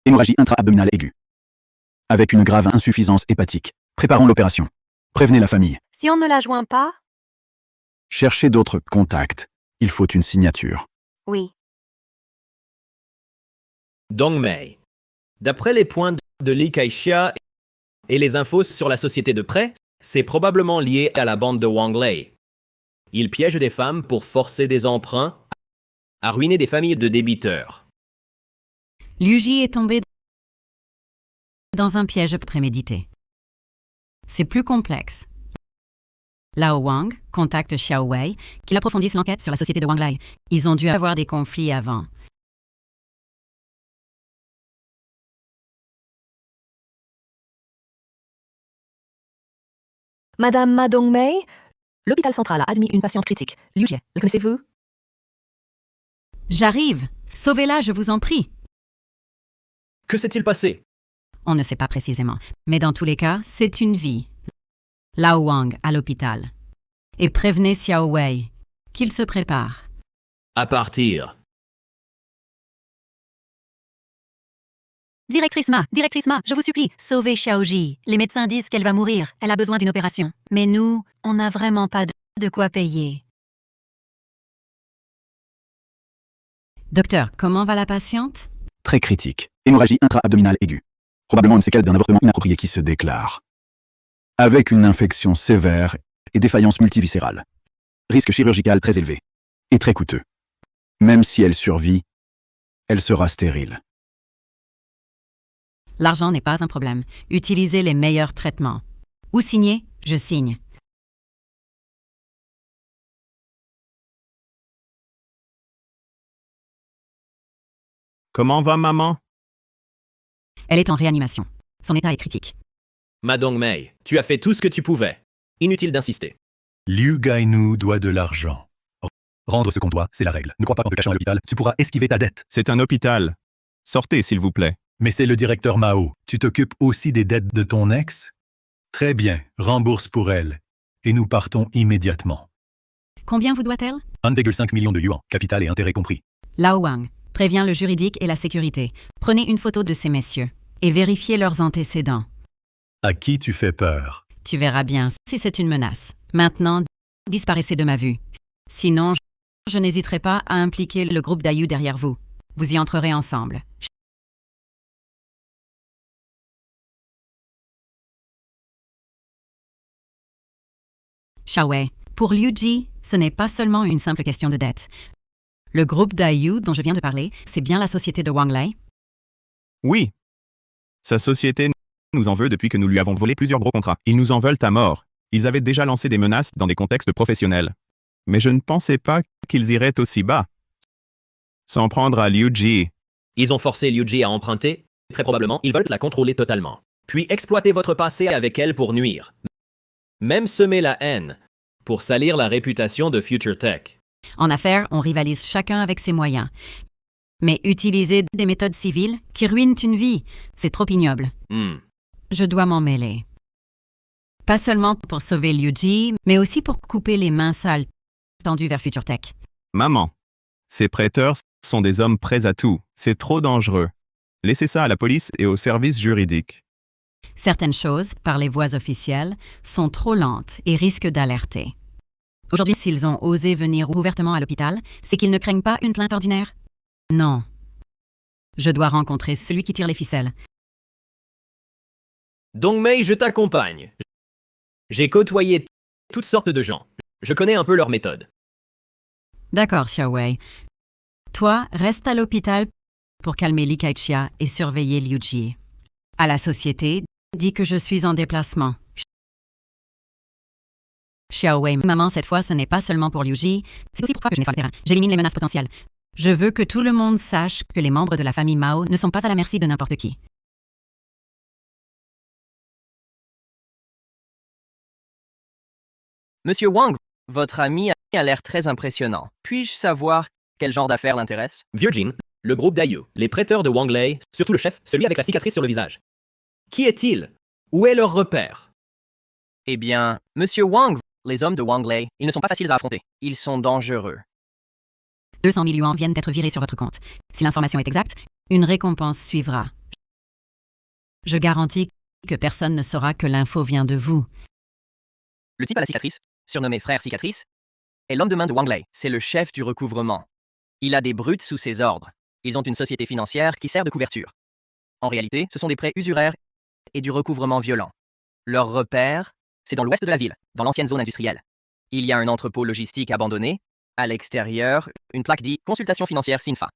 Hémorragie intra-abdominale aiguë. Avec une grave insuffisance hépatique. Préparons l'opération. Prévenez la famille. Si on ne la joint pas? Cherchez d'autres contacts. Il faut une signature. Oui. Dongmei. D'après les points de Li Kaixia et les infos sur la société de prêt, c'est probablement lié à la bande de Wang Lei. Ils piègent des femmes pour forcer des emprunts, à ruiner des familles de débiteurs. Liu Ji est tombé dans un piège prémédité. C'est plus complexe. Lao Wang contacte Xiao Wei, qu'il approfondisse l'enquête sur la société de Wang Lei. Ils ont dû avoir des conflits avant. Madame Ma Dongmei, l'hôpital central a admis une patiente critique. Liu Jie, le connaissez-vous? J'arrive. Sauvez-la, je vous en prie. Que s'est-il passé? On ne sait pas précisément, mais dans tous les cas, c'est une vie. Lao Wang à l'hôpital. Et prévenez Xiao Wei. Qu'il se prépare. À partir. Directrice Ma, je vous supplie, sauvez Xiaoji. Les médecins disent qu'elle va mourir. Elle a besoin d'une opération. Mais nous, on n'a vraiment pas de quoi payer. Docteur, comment va la patiente? Très critique. Hémorragie intra-abdominale aiguë. Probablement une séquelle d'un avortement inapproprié qui se déclare. Avec une infection sévère et défaillance multiviscérale. Risque chirurgical très élevé. Et très coûteux. Même si elle survit, elle sera stérile. L'argent n'est pas un problème. Utilisez les meilleurs traitements. Ou signez, je signe. Comment va maman? Elle est en réanimation. Son état est critique. Ma Dongmei, tu as fait tout ce que tu pouvais. Inutile d'insister. Liu Gainu doit de l'argent. Rendre ce qu'on doit, c'est la règle. Ne crois pas qu'en te cachant à l'hôpital, tu pourras esquiver ta dette. C'est un hôpital. Sortez, s'il vous plaît. Mais c'est le directeur Mao. Tu t'occupes aussi des dettes de ton ex? Très bien, rembourse pour elle. Et nous partons immédiatement. Combien vous doit-elle? 1,5 million de yuan, capital et intérêt compris. Lao Wang, prévient le juridique et la sécurité. Prenez une photo de ces messieurs et vérifiez leurs antécédents. À qui tu fais peur? Tu verras bien si c'est une menace. Maintenant, disparaissez de ma vue. Sinon, je n'hésiterai pas à impliquer le groupe d'Ayu derrière vous. Vous y entrerez ensemble. Xiaowei, pour Liu Ji, ce n'est pas seulement une simple question de dette. Le groupe d'Ayu dont je viens de parler, c'est bien la société de Wang Lei? Oui. Sa société nous en veut depuis que nous lui avons volé plusieurs gros contrats. Ils nous en veulent à mort. Ils avaient déjà lancé des menaces dans des contextes professionnels. Mais je ne pensais pas qu'ils iraient aussi bas. S'en prendre à Liu Ji. Ils ont forcé Liu Ji à emprunter. Très probablement, ils veulent la contrôler totalement. Puis exploiter votre passé avec elle pour nuire. Même semer la haine pour salir la réputation de Future Tech. En affaires, on rivalise chacun avec ses moyens. Mais utiliser des méthodes civiles qui ruinent une vie, c'est trop ignoble. Je dois m'en mêler. Pas seulement pour sauver Liu Ji, mais aussi pour couper les mains sales tendues vers Future Tech. Maman, ces prêteurs sont des hommes prêts à tout. C'est trop dangereux. Laissez ça à la police et aux services juridiques. Certaines choses, par les voies officielles, sont trop lentes et risquent d'alerter. Aujourd'hui, s'ils ont osé venir ouvertement à l'hôpital, c'est qu'ils ne craignent pas une plainte ordinaire? Non. Je dois rencontrer celui qui tire les ficelles. Dongmei, je t'accompagne. J'ai côtoyé toutes sortes de gens. Je connais un peu leurs méthodes. D'accord, Xiaowei. Toi, reste à l'hôpital pour calmer Li Kaichia et surveiller Liu Ji. À la société, dis que je suis en déplacement. Xiaowei, maman, cette fois, ce n'est pas seulement pour Liu Ji, c'est aussi pourquoi je n'ai pas le terrain. J'élimine les menaces potentielles. Je veux que tout le monde sache que les membres de la famille Mao ne sont pas à la merci de n'importe qui. Monsieur Wang, votre ami a l'air très impressionnant. Puis-je savoir quel genre d'affaires l'intéresse? Virgin, le groupe d'Ayu, les prêteurs de Wang Lei, surtout le chef, celui avec la cicatrice sur le visage. Qui est-il? Où est leur repère? Eh bien, Monsieur Wang, les hommes de Wang Lei, ils ne sont pas faciles à affronter. Ils sont dangereux. 200 000 yuan viennent d'être virés sur votre compte. Si l'information est exacte, une récompense suivra. Je garantis que personne ne saura que l'info vient de vous. Le type à la cicatrice, surnommé Frère Cicatrice, est l'homme de main de Wang Lei. C'est le chef du recouvrement. Il a des brutes sous ses ordres. Ils ont une société financière qui sert de couverture. En réalité, ce sont des prêts usuraires et du recouvrement violent. Leur repère, c'est dans l'ouest de la ville, dans l'ancienne zone industrielle. Il y a un entrepôt logistique abandonné. À l'extérieur, une plaque dit « Consultation financière SINFA ».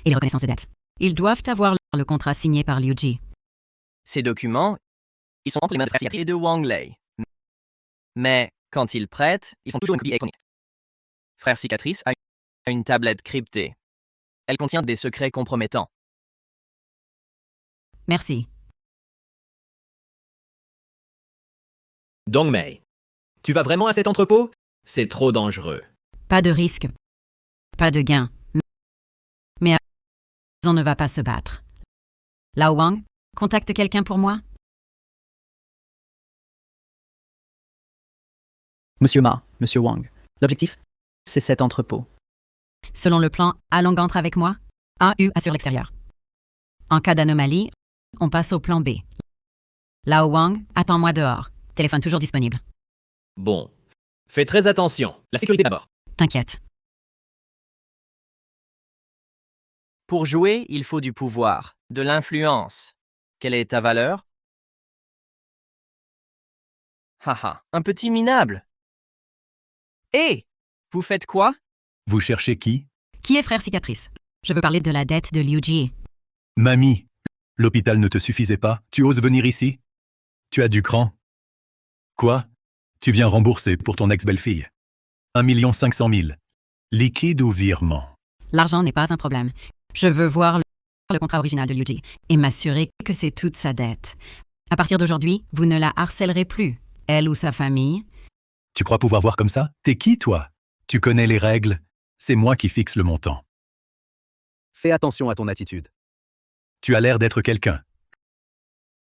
Et les reconnaissances de dette. Ils doivent avoir le contrat signé par Liu Ji. Ces documents, ils sont entre les mains de Frère Cicatrice et de Wang Lei. Mais quand ils prêtent, ils font toujours une copie électronique. Frère Cicatrice a une tablette cryptée. Elle contient des secrets compromettants. Merci. Dongmei, tu vas vraiment à cet entrepôt? C'est trop dangereux. Pas de risque. Pas de gain. Mais on ne va pas se battre. Lao Wang, contacte quelqu'un pour moi? Monsieur Ma, Monsieur Wang, L'objectif, c'est cet entrepôt. Selon le plan, Along entre avec moi. AU assure l'extérieur. En cas d'anomalie, on passe au plan B. Lao Wang, attends-moi dehors. Téléphone toujours disponible. Bon. Fais très attention. La sécurité d'abord. T'inquiète. Pour jouer, il faut du pouvoir, de l'influence. Quelle est ta valeur? Haha, un petit minable. Hé! Vous faites quoi? Vous cherchez qui? Qui est frère cicatrice? Je veux parler de la dette de Liu Ji. Mamie, l'hôpital ne te suffisait pas? Tu oses venir ici? Tu as du cran? Quoi? Tu viens rembourser pour ton ex-belle-fille? 1 500 000. Liquide ou virement? L'argent n'est pas un problème. Je veux voir le contrat original de Liu Ji et m'assurer que c'est toute sa dette. À partir d'aujourd'hui, vous ne la harcèlerez plus, elle ou sa famille. Tu crois pouvoir voir comme ça? T'es qui, toi? Tu connais les règles? C'est moi qui fixe le montant. Fais attention à ton attitude. Tu as l'air d'être quelqu'un.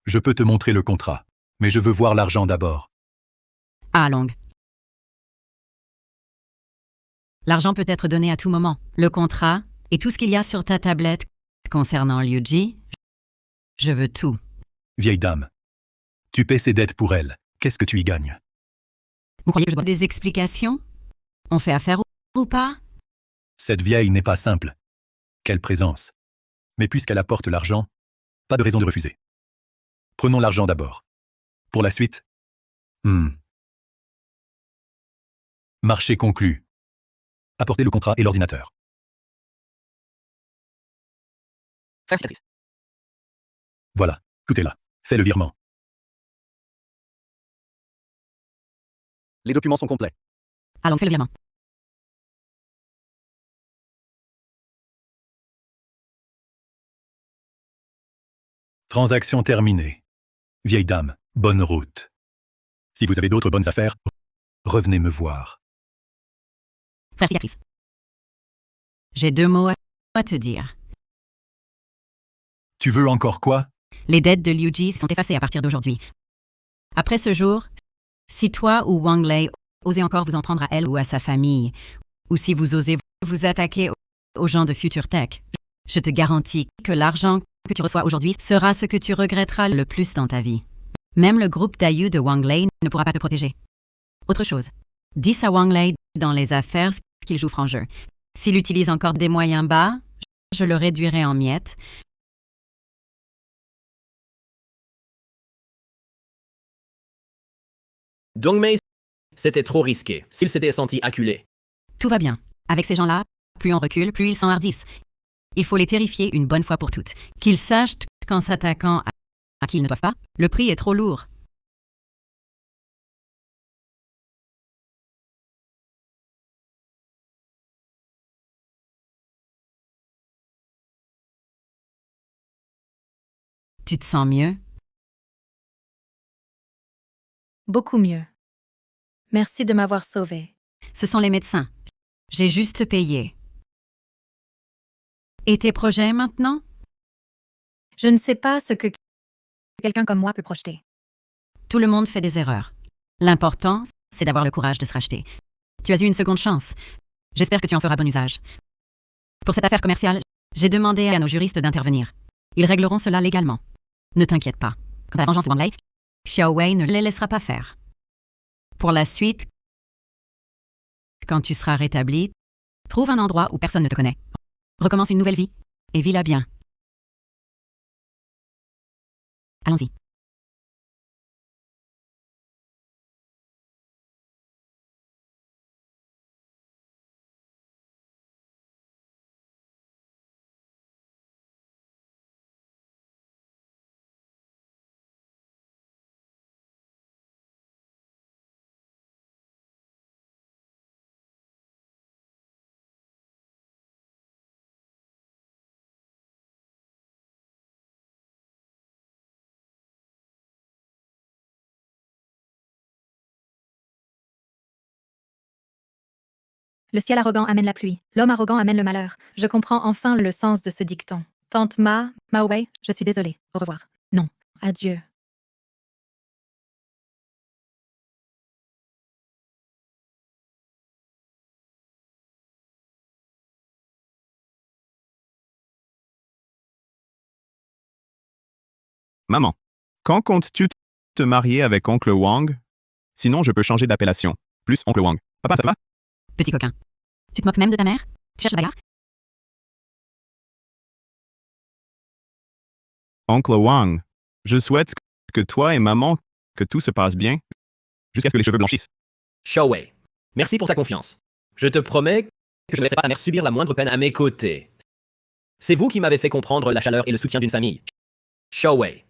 Je peux te montrer le contrat, mais je veux voir l'argent d'abord. Long. L'argent peut être donné à tout moment. Le contrat et tout ce qu'il y a sur ta tablette concernant Liu Ji, je veux tout. Vieille dame, tu paies ses dettes pour elle. Qu'est-ce que tu y gagnes? Vous croyez que je dois des explications? On fait affaire ou pas? Cette vieille n'est pas simple. Quelle présence. Mais puisqu'elle apporte l'argent, pas de raison de refuser. Prenons l'argent d'abord. Pour la suite? Marché conclu. Apportez le contrat et l'ordinateur. Frère cicatrice. Voilà, tout est là. Fais le virement. Les documents sont complets. Allons, fais le virement. Transaction terminée. Vieille dame, bonne route. Si vous avez d'autres bonnes affaires, revenez me voir. Frère cicatrice. J'ai 2 mots à te dire. Tu veux encore quoi? Les dettes de Liu Ji sont effacées à partir d'aujourd'hui. Après ce jour, si toi ou Wang Lei osez encore vous en prendre à elle ou à sa famille, ou si vous osez vous attaquer aux gens de Future Tech, je te garantis que l'argent que tu reçois aujourd'hui sera ce que tu regretteras le plus dans ta vie. Même le groupe d'Ayu de Wang Lei ne pourra pas te protéger. Autre chose, dis à Wang Lei dans les affaires qu'il joue franc jeu. S'il utilise encore des moyens bas, je le réduirai en miettes. Dongmei, c'était trop risqué. S'il s'était senti acculé. Tout va bien. Avec ces gens-là, plus on recule, plus ils s'enhardissent. Il faut les terrifier une bonne fois pour toutes. Qu'ils sachent qu'en s'attaquant à qui ils ne doivent pas, le prix est trop lourd. Tu te sens mieux? Beaucoup mieux. Merci de m'avoir sauvée. Ce sont les médecins. J'ai juste payé. Et tes projets maintenant? Je ne sais pas ce que quelqu'un comme moi peut projeter. Tout le monde fait des erreurs. L'important, c'est d'avoir le courage de se racheter. Tu as eu une seconde chance. J'espère que tu en feras bon usage. Pour cette affaire commerciale, j'ai demandé à nos juristes d'intervenir. Ils régleront cela légalement. Ne t'inquiète pas. Quant à la vengeance de Wang Lei, Xiao Wei ne les laissera pas faire. Pour la suite, quand tu seras rétabli, trouve un endroit où personne ne te connaît. Recommence une nouvelle vie et vis-la bien. Allons-y. Le ciel arrogant amène la pluie, l'homme arrogant amène le malheur. Je comprends enfin le sens de ce dicton. Tante Mao Wei, je suis désolée. Au revoir. Non, adieu. Maman, quand comptes-tu te marier avec oncle Wang? Sinon, je peux changer d'appellation. Plus oncle Wang. Papa, ça te va? Petit coquin. Tu te moques même de ta mère? Tu cherches la bagarre? Oncle Wang, je souhaite que toi et maman, que tout se passe bien, jusqu'à ce que les cheveux blanchissent. Xiaowei, merci pour ta confiance. Je te promets que je ne laisserai pas ma mère subir la moindre peine à mes côtés. C'est vous qui m'avez fait comprendre la chaleur et le soutien d'une famille. Xiaowei,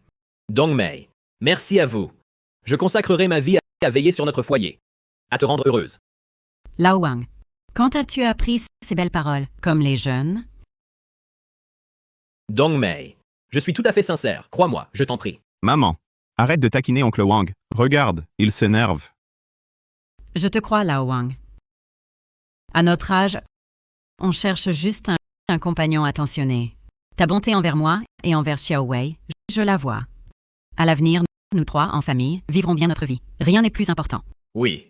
Dongmei, merci à vous. Je consacrerai ma vie à veiller sur notre foyer, à te rendre heureuse. Lao Wang, quand as-tu appris ces belles paroles, comme les jeunes? Dongmei, je suis tout à fait sincère, crois-moi, je t'en prie. Maman, arrête de taquiner oncle Wang. Regarde, il s'énerve. Je te crois, Lao Wang. À notre âge, on cherche juste un compagnon attentionné. Ta bonté envers moi et envers Xiaowei, je la vois. À l'avenir, nous trois, en famille, vivrons bien notre vie. Rien n'est plus important. Oui,